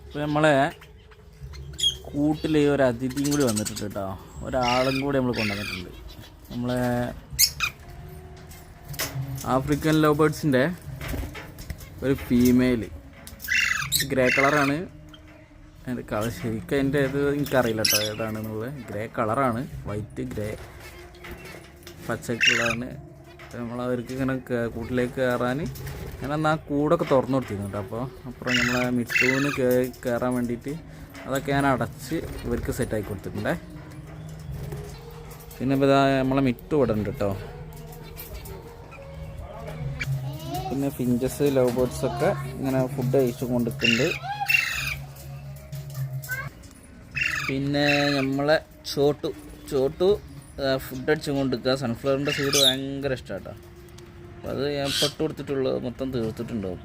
ഇപ്പോൾ നമ്മളെ കൂട്ടിൽ ഒരു അതിഥിയും കൂടി വന്നിട്ടുണ്ട് കേട്ടോ. ഒരാളും കൂടി നമ്മൾ കൊണ്ടുവന്നിട്ടുണ്ട്. നമ്മളെ ആഫ്രിക്കൻ ലവ് ബേർഡ്സിൻ്റെ ഒരു ഫീമെയിൽ ഗ്രേ കളറാണ്. അതിൻ്റെ കളർ ശരിക്കും അതിൻ്റെ ഇത് എനിക്കറിയില്ല കേട്ടോ ഏതാണെന്നുള്ളത്. ഗ്രേ കളറാണ്, വൈറ്റ് ഗ്രേ പച്ചക്കുള്ളതാണ്. നമ്മളവർക്ക് ഇങ്ങനെ കൂട്ടിലേക്ക് കയറാൻ ഞാൻ അന്ന് ആ കൂടൊക്കെ തുറന്നു കൊടുത്തിരുന്നുണ്ട്. അപ്പോൾ അപ്പുറം നമ്മളെ മിട്ടൂന്ന് കയറാൻ വേണ്ടിയിട്ട് അതൊക്കെ ഞാൻ അടച്ച് ഇവർക്ക് സെറ്റാക്കി കൊടുത്തിട്ടുണ്ടേ. പിന്നെ ഇപ്പോൾ ഇതാ നമ്മളെ മിട്ടു ഇവിടെ ഉണ്ട് കേട്ടോ. പിന്നെ ഫിഞ്ചസ് ലവ് ബേർഡ്സൊക്കെ ഇങ്ങനെ ഫുഡ് കഴിച്ചു കൊണ്ടിരിക്കുന്നുണ്ട്. പിന്നെ നമ്മളെ ചോട്ടു ഫുഡ് അടിച്ചു കൊണ്ടിരിക്കുക. സൺഫ്ലവറിൻ്റെ സീഡ് ഭയങ്കര ഇഷ്ടമാണ് കേട്ടോ. അപ്പോൾ അത് ഞാൻ പെട്ട് കൊടുത്തിട്ടുള്ളത് മൊത്തം തീർത്തിട്ടുണ്ടാവും.